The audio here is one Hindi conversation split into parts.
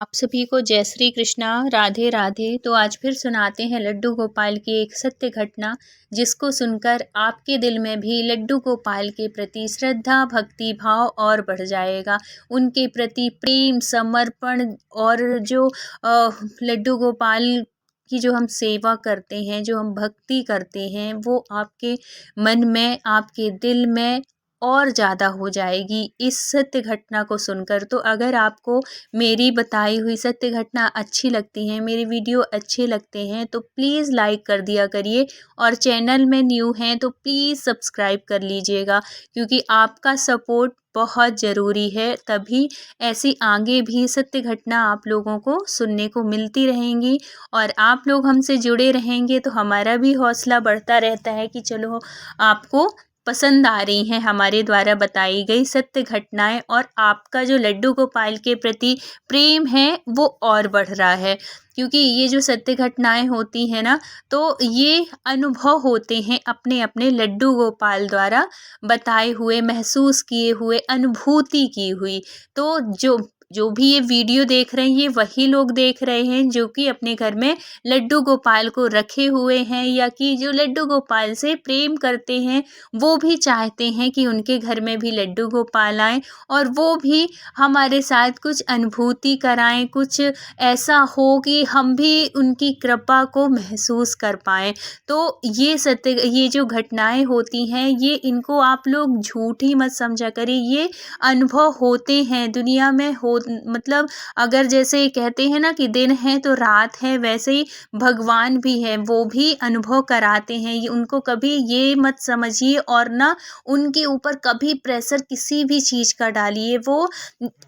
आप सभी को जय श्री कृष्णा, राधे राधे। तो आज फिर सुनाते हैं लड्डू गोपाल की एक सत्य घटना, जिसको सुनकर आपके दिल में भी लड्डू गोपाल के प्रति श्रद्धा, भक्ति भाव और बढ़ जाएगा। उनके प्रति प्रेम, समर्पण और जो लड्डू गोपाल की जो हम सेवा करते हैं, जो हम भक्ति करते हैं, वो आपके मन में, आपके दिल में और ज़्यादा हो जाएगी इस सत्य घटना को सुनकर। तो अगर आपको मेरी बताई हुई सत्य घटना अच्छी लगती है, मेरे वीडियो अच्छे लगते हैं, तो प्लीज़ लाइक कर दिया करिए और चैनल में न्यू हैं तो प्लीज़ सब्सक्राइब कर लीजिएगा, क्योंकि आपका सपोर्ट बहुत ज़रूरी है। तभी ऐसी आगे भी सत्य घटना आप लोगों को सुनने को मिलती रहेंगी और आप लोग हमसे जुड़े रहेंगे तो हमारा भी हौसला बढ़ता रहता है कि चलो आपको पसंद आ रही हैं हमारे द्वारा बताई गई सत्य घटनाएं, और आपका जो लड्डू गोपाल के प्रति प्रेम है वो और बढ़ रहा है। क्योंकि ये जो सत्य घटनाएं होती हैं ना, तो ये अनुभव होते हैं अपने अपने लड्डू गोपाल द्वारा बताए हुए, महसूस किए हुए, अनुभूति की हुई। तो जो जो भी ये वीडियो देख रहे हैं, ये वही लोग देख रहे हैं जो कि अपने घर में लड्डू गोपाल को रखे हुए हैं, या कि जो लड्डू गोपाल से प्रेम करते हैं, वो भी चाहते हैं कि उनके घर में भी लड्डू गोपाल आएँ और वो भी हमारे साथ कुछ अनुभूति कराएँ, कुछ ऐसा हो कि हम भी उनकी कृपा को महसूस कर पाएँ। तो ये जो घटनाएँ होती हैं, ये इनको आप लोग झूठ ही मत समझा करिए, ये अनुभव होते हैं दुनिया में। मतलब अगर जैसे कहते हैं ना कि दिन है तो रात है, वैसे ही भगवान भी है, वो भी अनुभव कराते हैं। ये उनको कभी ये मत समझिए और ना उनके ऊपर कभी प्रेशर किसी भी चीज़ का डालिए। वो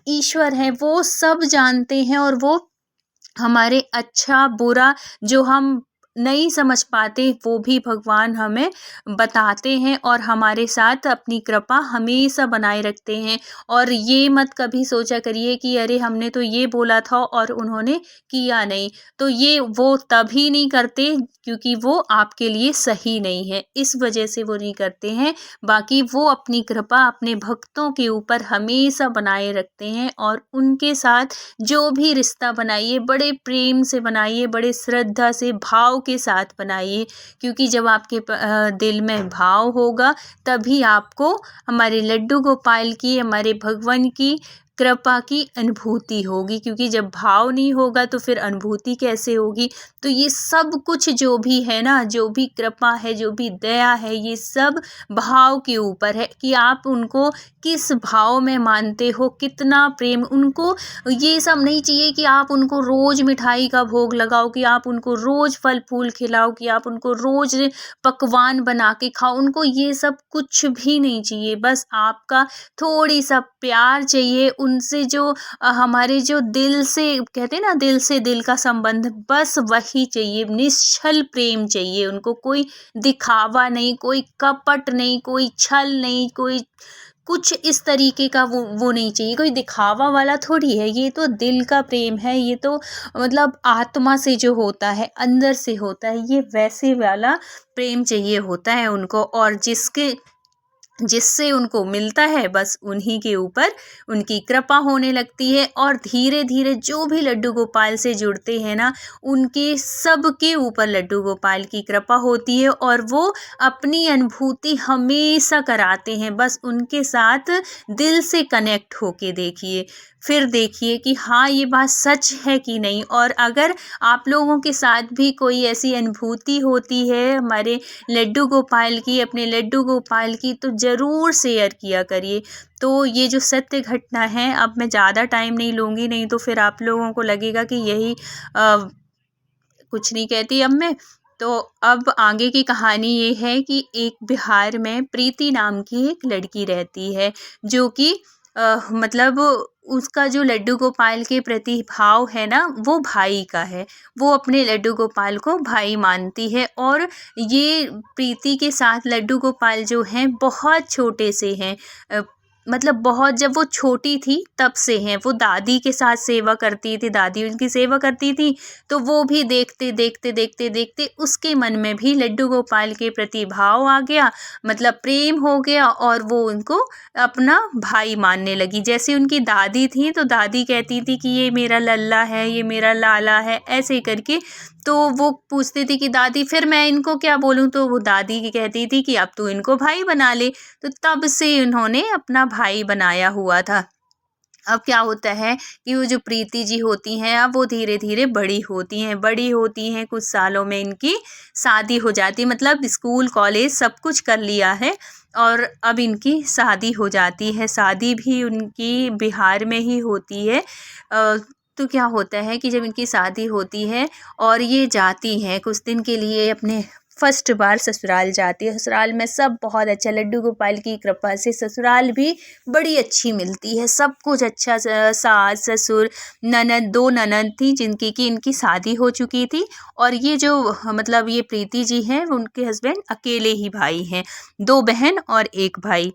ईश्वर है, वो सब जानते हैं और वो हमारे अच्छा बुरा जो हम नहीं समझ पाते, वो भी भगवान हमें बताते हैं और हमारे साथ अपनी कृपा हमेशा बनाए रखते हैं। और ये मत कभी सोचा करिए कि अरे हमने तो ये बोला था और उन्होंने किया नहीं। तो ये वो तभी नहीं करते क्योंकि वो आपके लिए सही नहीं है, इस वजह से वो नहीं करते हैं। बाकी वो अपनी कृपा अपने भक्तों के ऊपर हमेशा बनाए रखते हैं और उनके साथ जो भी रिश्ता बनाइए, बड़े प्रेम से बनाइए, बड़े श्रद्धा से, भाव के साथ बनाइए। क्योंकि जब आपके दिल में भाव होगा, तभी आपको हमारे लड्डू गोपाल की, हमारे भगवान की कृपा की अनुभूति होगी। क्योंकि जब भाव नहीं होगा तो फिर अनुभूति कैसे होगी। तो ये सब कुछ जो भी है ना, जो भी कृपा है, जो भी दया है, ये सब भाव के ऊपर है कि आप उनको किस भाव में मानते हो, कितना प्रेम उनको। ये सब नहीं चाहिए कि आप उनको रोज़ मिठाई का भोग लगाओ, कि आप उनको रोज़ फल फूल खिलाओ, कि आप उनको रोज़ पकवान बना के खाओ। उनको ये सब कुछ भी नहीं चाहिए। बस आपका थोड़ी सा प्यार चाहिए उनसे, जो हमारे जो दिल से कहते हैं ना, दिल से दिल का संबंध, बस वही चाहिए। निश्चल प्रेम चाहिए उनको, कोई दिखावा नहीं, कोई कपट नहीं, कोई छल नहीं, कोई कुछ इस तरीके का वो नहीं चाहिए। कोई दिखावा वाला थोड़ी है, ये तो दिल का प्रेम है, ये तो मतलब आत्मा से जो होता है, अंदर से होता है, ये वैसे वाला प्रेम चाहिए होता है उनको। और जिससे उनको मिलता है, बस उन्हीं के ऊपर उनकी कृपा होने लगती है। और धीरे धीरे जो भी लड्डू गोपाल से जुड़ते हैं ना, उनके सबके ऊपर लड्डू गोपाल की कृपा होती है और वो अपनी अनुभूति हमेशा कराते हैं। बस उनके साथ दिल से कनेक्ट होके देखिए, फिर देखिए कि हाँ ये बात सच है कि नहीं। और अगर आप लोगों के साथ भी कोई ऐसी अनुभूति होती है हमारे लड्डू गोपाल की, अपने लड्डू गोपाल की, तो ज़रूर शेयर किया करिए। तो ये जो सत्य घटना है, अब मैं ज़्यादा टाइम नहीं लूँगी, नहीं तो फिर आप लोगों को लगेगा कि यही कुछ नहीं कहती अब मैं। तो अब आगे की कहानी ये है कि एक बिहार में प्रीति नाम की एक लड़की रहती है, जो कि मतलब उसका जो लड्डू गोपाल के प्रति भाव है ना, वो भाई का है। वो अपने लड्डू गोपाल को भाई मानती है। और ये प्रीति के साथ लड्डू गोपाल जो हैं बहुत छोटे से हैं, मतलब बहुत जब वो छोटी थी तब से हैं, वो दादी के साथ सेवा करती थी, दादी उनकी सेवा करती थी, तो वो भी देखते देखते देखते देखते उसके मन में भी लड्डू गोपाल के प्रति भाव आ गया, मतलब प्रेम हो गया, और वो उनको अपना भाई मानने लगी। जैसे उनकी दादी थी तो दादी कहती थी कि ये मेरा लल्ला है, ये मेरा लाला है, ऐसे करके। तो वो पूछती थी कि दादी फिर मैं इनको क्या बोलूँ, तो वो दादी की कहती थी कि अब तू इनको भाई बना ले। तो तब से उन्होंने अपना भाई बनाया हुआ था। अब क्या होता है कि वो जो प्रीति जी होती हैं, अब वो धीरे धीरे बड़ी होती हैं, कुछ सालों में इनकी शादी हो जाती है, मतलब स्कूल कॉलेज सब कुछ कर लिया है, और अब इनकी शादी हो जाती है। शादी भी उनकी बिहार में ही होती है। तो क्या होता है कि जब इनकी शादी होती है और ये जाती हैं कुछ दिन के लिए अपने फर्स्ट बार ससुराल जाती है, ससुराल में सब बहुत अच्छा, लड्डू गोपाल की कृपा से ससुराल भी बड़ी अच्छी मिलती है, सब कुछ अच्छा। सास ससुर ननद, 2 ननद थी जिनकी कि इनकी शादी हो चुकी थी, और ये जो मतलब ये प्रीति जी हैं उनके हस्बैंड अकेले ही भाई हैं, 2 बहन और 1 भाई।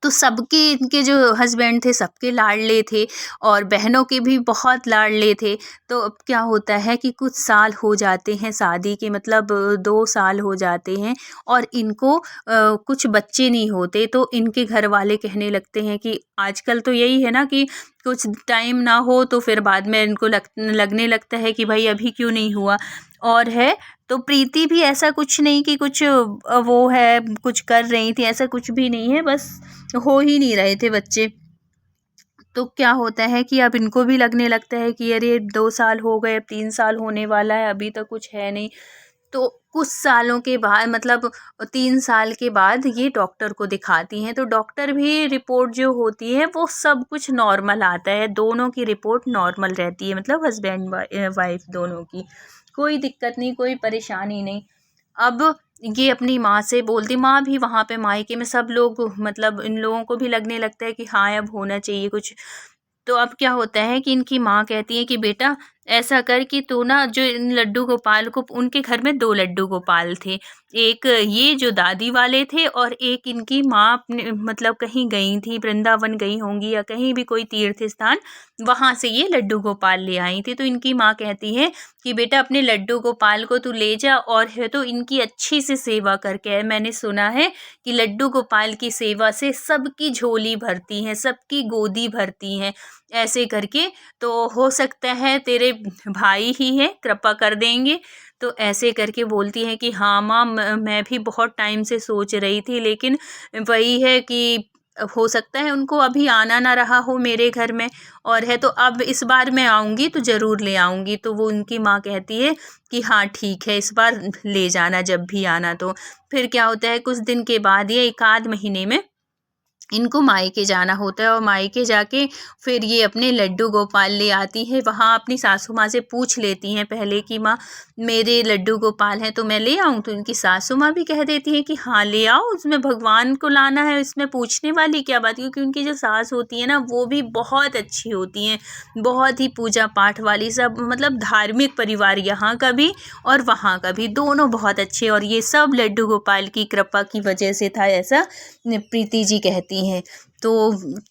तो सबके इनके जो हस्बैंड थे सबके लाडले थे, और बहनों के भी बहुत लाडले थे। तो अब क्या होता है कि कुछ साल हो जाते हैं शादी के, मतलब 2 साल हो जाते हैं, और इनको कुछ बच्चे नहीं होते। तो इनके घर वाले कहने लगते हैं कि आजकल तो यही है ना कि कुछ टाइम ना हो तो फिर बाद में इनको लगने लगता है कि भाई अभी क्यों नहीं हुआ, और है। तो प्रीति भी ऐसा कुछ नहीं कि कुछ वो है कुछ कर रही थी, ऐसा कुछ भी नहीं है, बस हो ही नहीं रहे थे बच्चे। तो क्या होता है कि अब इनको भी लगने लगता है कि अरे 2 साल हो गए, अब 3 साल होने वाला है, अभी तक कुछ है नहीं। तो कुछ सालों के बाद, मतलब 3 साल के बाद ये डॉक्टर को दिखाती हैं, तो डॉक्टर भी रिपोर्ट जो होती है वो सब कुछ नॉर्मल आता है, दोनों की रिपोर्ट नॉर्मल रहती है, मतलब हस्बैंड वाइफ दोनों की कोई दिक्कत नहीं, कोई परेशानी नहीं। अब ये अपनी माँ से बोलती, माँ भी वहाँ पे मायके में सब लोग, मतलब इन लोगों को भी लगने लगता है कि हाँ अब होना चाहिए कुछ। तो अब क्या होता है कि इनकी माँ कहती है कि बेटा ऐसा कर कि तू ना जो इन लड्डू गोपाल को, उनके घर में 2 लड्डू गोपाल थे, एक ये जो दादी वाले थे, और एक इनकी माँ अपने मतलब कहीं गई थी, वृंदावन गई होंगी या कहीं भी कोई तीर्थ स्थान, वहाँ से ये लड्डू गोपाल ले आई थी। तो इनकी माँ कहती है कि बेटा अपने लड्डू गोपाल को तू ले जा, और है तो इनकी अच्छी से सेवा करके, मैंने सुना है कि लड्डू गोपाल की सेवा से सबकी झोली भरती हैं, सबकी गोदी भरती हैं, ऐसे करके। तो हो सकता है तेरे भाई ही हैं, कृपा कर देंगे। तो ऐसे करके बोलती है कि हाँ माँ, मैं भी बहुत टाइम से सोच रही थी, लेकिन वही है कि हो सकता है उनको अभी आना ना रहा हो मेरे घर में, और है तो अब इस बार मैं आऊँगी तो ज़रूर ले आऊँगी। तो वो उनकी माँ कहती है कि हाँ ठीक है, इस बार ले जाना जब भी आना। तो फिर क्या होता है कुछ दिन के बाद, ये 1 आध महीने में इनको मायके जाना होता है, और मायके जाके फिर ये अपने लड्डू गोपाल ले आती है। वहाँ अपनी सासू माँ से पूछ लेती हैं पहले कि माँ मेरे लड्डू गोपाल हैं तो मैं ले आऊँ, तो इनकी सासू माँ भी कह देती हैं कि हाँ ले आओ, उसमें भगवान को लाना है, इसमें पूछने वाली क्या बात। क्योंकि उनकी जो सास होती है ना वो भी बहुत अच्छी होती हैं, बहुत ही पूजा पाठ वाली, सब मतलब धार्मिक परिवार यहाँ का भी और वहाँ का भी, दोनों बहुत अच्छे। और ये सब लड्डू गोपाल की कृपा की वजह से था, ऐसा प्रीति जी कहती हैं। तो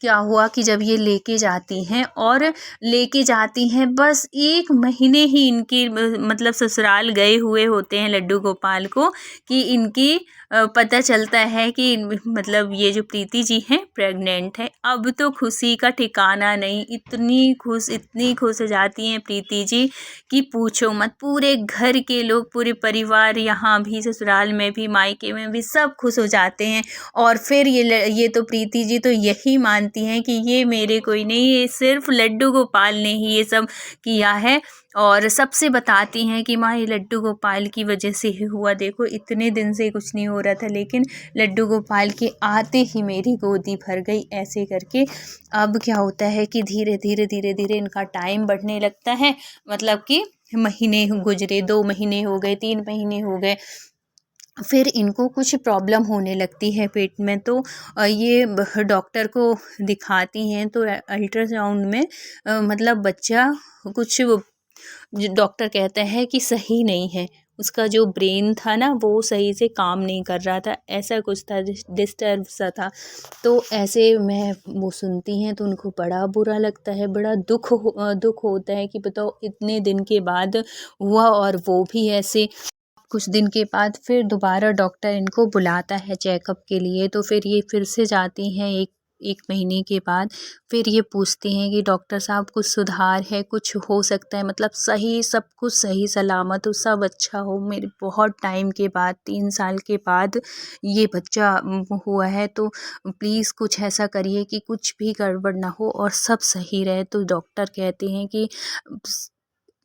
क्या हुआ कि जब ये लेके जाती हैं, और लेके जाती हैं बस 1 महीने ही इनकी मतलब ससुराल गए हुए होते हैं लड्डू गोपाल को, कि इनकी पता चलता है कि मतलब ये जो प्रीति जी हैं प्रेग्नेंट हैं। अब तो खुशी का ठिकाना नहीं, इतनी खुश हो जाती हैं प्रीति जी कि पूछो मत। पूरे घर के लोग, पूरे परिवार, यहाँ भी ससुराल में भी मायके में भी सब खुश हो जाते हैं। और फिर ये तो प्रीति जी तो यही मानती हैं कि ये मेरे कोई नहीं, ये सिर्फ लड्डू गोपाल ने ही ये सब किया है। और सबसे बताती हैं कि माँ ये लड्डू गोपाल की वजह से ही हुआ, देखो इतने दिन से कुछ नहीं हो रहा था, लेकिन लड्डू गोपाल के आते ही मेरी गोदी भर गई, ऐसे करके। अब क्या होता है कि धीरे धीरे इनका टाइम बढ़ने लगता है, मतलब कि महीने गुजरे, 2 महीने हो गए, 3 महीने हो गए, फिर इनको कुछ प्रॉब्लम होने लगती है पेट में। तो ये डॉक्टर को दिखाती हैं, तो अल्ट्रासाउंड में मतलब बच्चा कुछ डॉक्टर कहते हैं कि सही नहीं है, उसका जो ब्रेन था ना वो सही से काम नहीं कर रहा था, ऐसा कुछ था, डिस्टर्ब सा था। तो ऐसे मैं वो सुनती हैं तो उनको बड़ा बुरा लगता है, बड़ा दुख होता है कि बताओ इतने दिन के बाद हुआ, और वो भी ऐसे। कुछ दिन के बाद फिर दोबारा डॉक्टर इनको बुलाता है चेकअप के लिए, तो फिर ये फिर से जाती हैं एक एक महीने के बाद। फिर ये पूछती हैं कि डॉक्टर साहब कुछ सुधार है, कुछ हो सकता है, मतलब सही सब कुछ सही सलामत हो, सब अच्छा हो। मेरे बहुत टाइम के बाद 3 साल के बाद ये बच्चा हुआ है, तो प्लीज़ कुछ ऐसा करिए कि कुछ भी गड़बड़ ना हो और सब सही रहे। तो डॉक्टर कहते हैं कि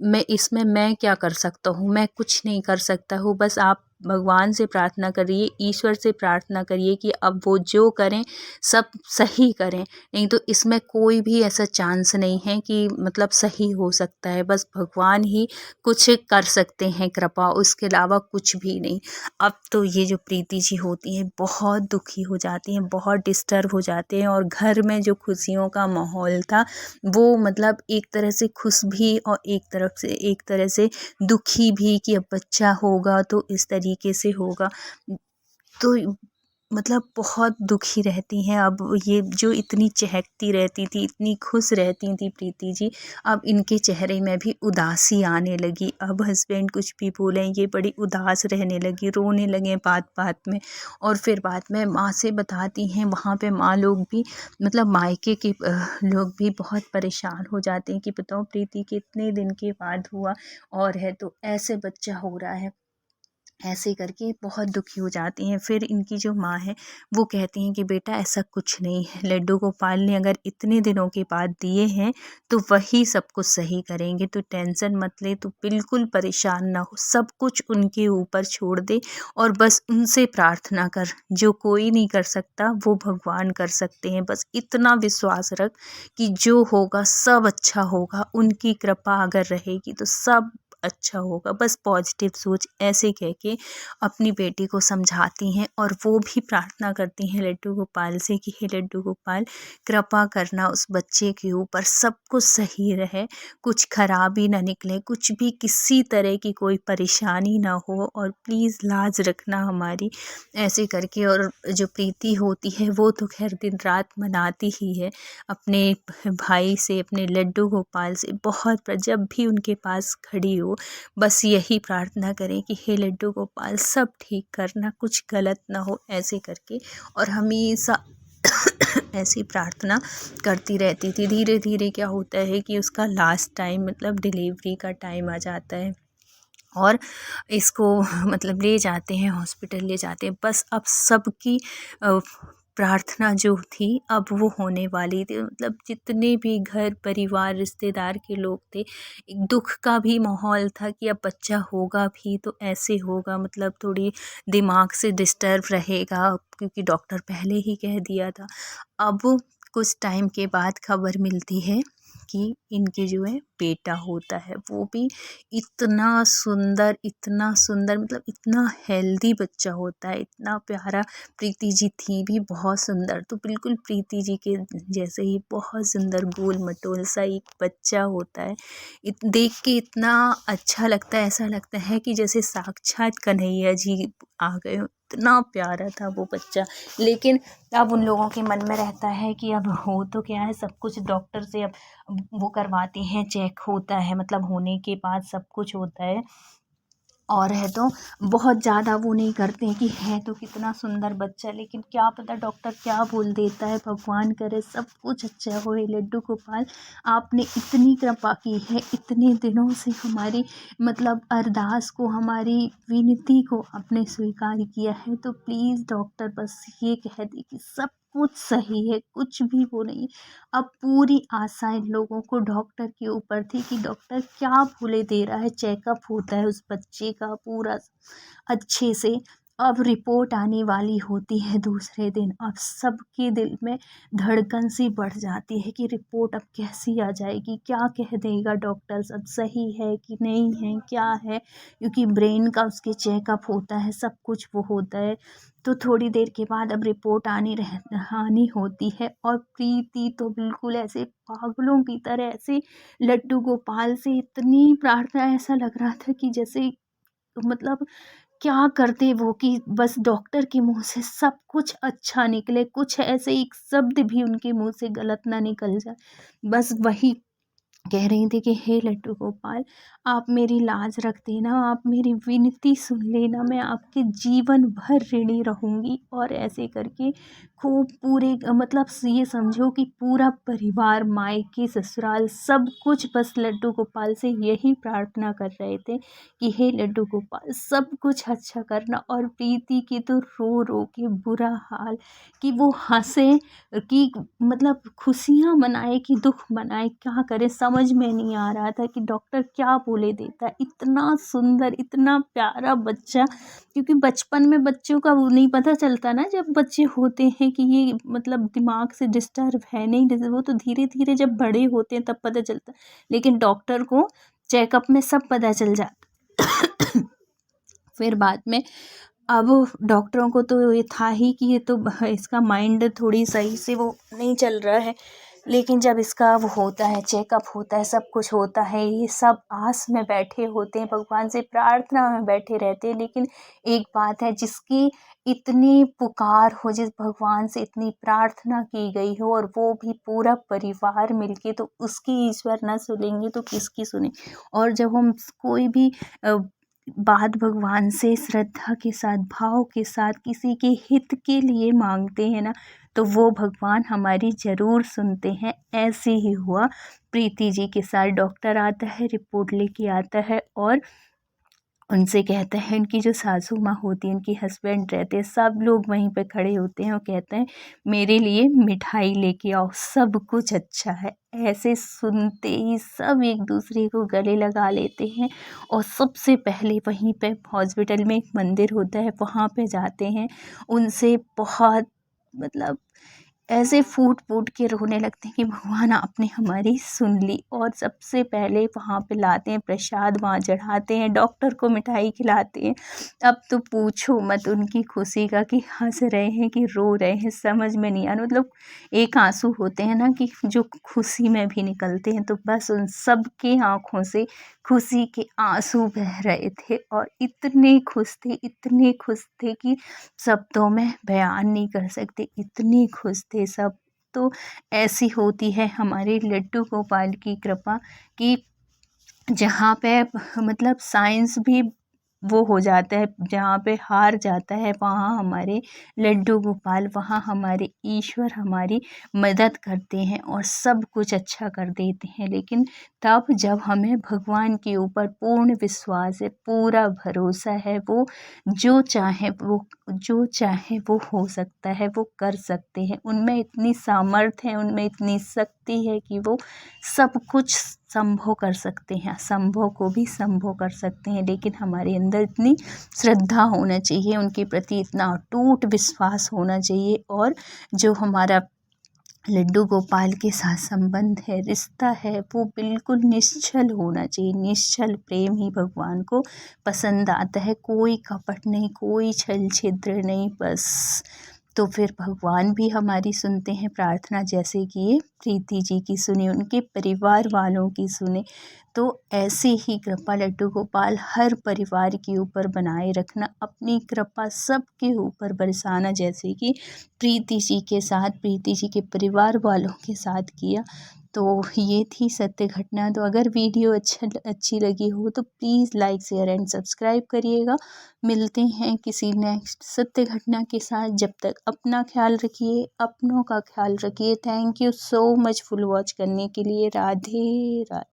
मैं क्या कर सकता हूँ? मैं कुछ नहीं कर सकता हूँ, बस आप भगवान से प्रार्थना करिए, ईश्वर से प्रार्थना करिए कि अब वो जो करें सब सही करें। नहीं तो इसमें कोई भी ऐसा चांस नहीं है कि मतलब सही हो सकता है, बस भगवान ही कुछ कर सकते हैं कृपा, उसके अलावा कुछ भी नहीं। अब तो ये जो प्रीति जी होती हैं बहुत दुखी हो जाती हैं, बहुत डिस्टर्ब हो जाते हैं, और घर में जो खुशियों का माहौल था वो मतलब एक तरह से खुश भी और एक तरह से दुखी भी कि अब बच्चा होगा तो इस तरीके से होगा। तो मतलब बहुत दुखी रहती हैं। अब ये जो इतनी चहकती रहती थी, इतनी खुश रहती थी प्रीति जी, अब इनके चेहरे में भी उदासी आने लगी। अब हस्बैंड कुछ भी बोलें ये बड़ी उदास रहने लगी, रोने लगे बात-बात में। और फिर बाद में माँ से बताती हैं, वहाँ पे माँ लोग भी मतलब मायके के लोग भी बहुत परेशान हो जाते हैं कि बताओ प्रीति के इतने दिन के बाद हुआ और है तो ऐसे बच्चा हो रहा है। ऐसे करके बहुत दुखी हो जाती हैं। फिर इनकी जो माँ है वो कहती हैं कि बेटा ऐसा कुछ नहीं है, लड्डू गोपाल ने अगर इतने दिनों के बाद दिए हैं तो वही सब कुछ सही करेंगे, तो टेंशन मत ले, तो बिल्कुल परेशान ना हो, सब कुछ उनके ऊपर छोड़ दे और बस उनसे प्रार्थना कर। जो कोई नहीं कर सकता वो भगवान कर सकते हैं, बस इतना विश्वास रख कि जो होगा सब अच्छा होगा, उनकी कृपा अगर रहेगी तो सब अच्छा होगा, बस पॉजिटिव सोच, ऐसे कह के अपनी बेटी को समझाती हैं। और वो भी प्रार्थना करती हैं लड्डू गोपाल से कि हे लड्डू गोपाल कृपा करना उस बच्चे के ऊपर, सब कुछ सही रहे, कुछ खराबी ना निकले, कुछ भी किसी तरह की कोई परेशानी ना हो, और प्लीज़ लाज रखना हमारी, ऐसे करके। और जो प्रीति होती है वो तो खैर दिन रात मनाती ही है अपने भाई से, अपने लड्डू गोपाल से, बहुत जब भी उनके पास खड़ी हो बस यही प्रार्थना करें कि हे लड्डू गोपाल सब ठीक करना, कुछ गलत ना हो, ऐसे करके। और हमेशा ऐसी प्रार्थना करती रहती थी। धीरे धीरे क्या होता है कि उसका लास्ट टाइम मतलब डिलीवरी का टाइम आ जाता है, और इसको मतलब ले जाते हैं हॉस्पिटल, ले जाते हैं। बस अब सबकी प्रार्थना जो थी अब वो होने वाली थी, मतलब जितने भी घर परिवार रिश्तेदार के लोग थे, एक दुख का भी माहौल था कि अब बच्चा होगा भी तो ऐसे होगा, मतलब थोड़ी दिमाग से डिस्टर्ब रहेगा, क्योंकि डॉक्टर पहले ही कह दिया था। अब कुछ टाइम के बाद खबर मिलती है कि इनके जो है बेटा होता है, वो भी इतना सुंदर मतलब इतना हेल्दी बच्चा होता है, इतना प्यारा। प्रीति जी थी भी बहुत सुंदर, तो बिल्कुल प्रीति जी के जैसे ही बहुत सुंदर गोल मटोल सा एक बच्चा होता है। देख के इतना अच्छा लगता है, ऐसा लगता है कि जैसे साक्षात कन्हैया जी आ गए हो, इतना प्यारा था वो बच्चा। लेकिन अब उन लोगों के मन में रहता है कि अब हो तो क्या है, सब कुछ डॉक्टर से अब वो करवाते हैं, चेक होता है, मतलब होने के बाद सब कुछ होता है। और है तो बहुत ज़्यादा वो नहीं करते हैं कि है तो कितना सुंदर बच्चा, लेकिन क्या पता डॉक्टर क्या बोल देता है। भगवान करे सब कुछ अच्छा हो। लड्डू गोपाल आपने इतनी कृपा की है, इतने दिनों से हमारी मतलब अरदास को, हमारी विनती को आपने स्वीकार किया है, तो प्लीज़ डॉक्टर बस ये कह दे कि सब कुछ सही है, कुछ भी वो नहीं। अब पूरी आशाएं लोगों को डॉक्टर के ऊपर थी कि डॉक्टर क्या भूले दे रहा है, चेकअप होता है उस बच्चे का पूरा अच्छे से। अब रिपोर्ट आने वाली होती है दूसरे दिन, अब सबके दिल में धड़कन सी बढ़ जाती है कि रिपोर्ट अब कैसी आ जाएगी, क्या कह देगा डॉक्टर, सब सही है कि नहीं है, क्या है, क्योंकि ब्रेन का उसके चेकअप होता है, सब कुछ वो होता है। तो थोड़ी देर के बाद अब रिपोर्ट आनी होती है, और प्रीति तो बिल्कुल ऐसे पागलों की तरह ऐसे लड्डू गोपाल से इतनी प्रार्थना, ऐसा लग रहा था कि जैसे मतलब क्या करते वो कि बस डॉक्टर के मुंह से सब कुछ अच्छा निकले, कुछ ऐसे एक शब्द भी उनके मुंह से गलत ना निकल जाए। बस वही कह रही थी कि हे लड्डू गोपाल, आप मेरी लाज रख देना, आप मेरी विनती सुन लेना, मैं आपके जीवन भर ऋणी रहूँगी। और ऐसे करके खूब पूरे मतलब ये समझो कि पूरा परिवार, मायके ससुराल सब कुछ बस लड्डू गोपाल से यही प्रार्थना कर रहे थे कि हे लड्डू गोपाल सब कुछ अच्छा करना। और प्रीति की तो रो रो के बुरा हाल कि वो हंसे कि मतलब खुशियाँ मनाए कि दुख मनाए, क्या करे समझ में नहीं आ रहा था कि डॉक्टर क्या बोले देता है। इतना सुंदर इतना प्यारा बच्चा, क्योंकि बचपन में बच्चों का वो नहीं पता चलता ना, जब बच्चे होते हैं कि ये मतलब दिमाग से डिस्टर्ब है नहीं, वो तो धीरे धीरे जब बड़े होते हैं तब पता चलता, लेकिन डॉक्टर को चेकअप में सब पता चल जाता। फिर बाद में अब डॉक्टरों को तो ये था ही कि ये तो इसका माइंड थोड़ी सही से वो नहीं चल रहा है, लेकिन जब इसका वो होता है चेकअप होता है सब कुछ होता है, ये सब आस में बैठे होते हैं, भगवान से प्रार्थना में बैठे रहते हैं। लेकिन एक बात है, जिसकी इतनी पुकार हो, जिस भगवान से इतनी प्रार्थना की गई हो और वो भी पूरा परिवार मिलके, तो उसकी ईश्वर ना सुनेंगे तो किसकी सुने। और जब हम कोई भी बात भगवान से श्रद्धा के साथ भाव के साथ किसी के हित के लिए मांगते हैं ना, तो वो भगवान हमारी ज़रूर सुनते हैं। ऐसे ही हुआ प्रीति जी के साथ। डॉक्टर आता है, रिपोर्ट लेके आता है और उनसे कहते हैं, उनकी जो सासू माँ होती हैं, उनकी हस्बैंड रहते हैं, सब लोग वहीं पे खड़े होते हैं और कहते हैं मेरे लिए मिठाई लेके आओ, सब कुछ अच्छा है। ऐसे सुनते ही सब एक दूसरे को गले लगा लेते हैं और सबसे पहले वहीं पे हॉस्पिटल में एक मंदिर होता है, वहाँ पे जाते हैं। उनसे बहुत मतलब ऐसे फूट फूट के रोने लगते हैं कि भगवान आपने हमारी सुन ली। और सबसे पहले वहाँ पे लाते हैं प्रसाद, वहाँ चढ़ाते हैं, डॉक्टर को मिठाई खिलाते हैं। अब तो पूछो मत उनकी खुशी का कि हंस रहे हैं कि रो रहे हैं, समझ में नहीं आ रहा। मतलब एक आंसू होते हैं ना कि जो खुशी में भी निकलते हैं, तो बस उन सब के आँखों से खुशी के आंसू बह रहे थे और इतने खुश थे, इतने खुश थे कि शब्दों में बयान नहीं कर सकते, इतने खुश थे सब। तो ऐसी होती है हमारे लड्डू गोपाल की कृपा कि जहाँ पे मतलब साइंस भी वो हो जाता है, जहाँ पे हार जाता है, वहाँ हमारे लड्डू गोपाल, वहाँ हमारे ईश्वर हमारी मदद करते हैं और सब कुछ अच्छा कर देते हैं। लेकिन तब जब हमें भगवान के ऊपर पूर्ण विश्वास है, पूरा भरोसा है, वो जो चाहे वो हो सकता है, वो कर सकते हैं। उनमें इतनी सामर्थ्य है, उनमें इतनी शक्ति है कि वो सब कुछ संभव कर सकते हैं, असंभव को भी संभव कर सकते हैं। लेकिन हमारे अंदर इतनी श्रद्धा होना चाहिए, उनके प्रति इतना अटूट विश्वास होना चाहिए। और जो हमारा लड्डू गोपाल के साथ संबंध है, रिश्ता है, वो बिल्कुल निश्चल होना चाहिए। निश्चल प्रेम ही भगवान को पसंद आता है, कोई कपट नहीं, कोई छल छिद्र नहीं, बस। तो फिर भगवान भी हमारी सुनते हैं प्रार्थना, जैसे कि ये प्रीति जी की सुने, उनके परिवार वालों की सुने। तो ऐसे ही कृपा लड्डू गोपाल हर परिवार के ऊपर बनाए रखना, अपनी कृपा सबके ऊपर बरसाना, जैसे कि प्रीति जी के साथ, प्रीति जी के परिवार वालों के साथ किया। तो ये थी सत्य घटना। तो अगर वीडियो अच्छी लगी हो तो please like share and subscribe करिएगा। मिलते हैं किसी नेक्स्ट सत्य घटना के साथ। जब तक अपना ख्याल रखिए, अपनों का ख्याल रखिए। Thank you so much full watch करने के लिए। राधे राधे।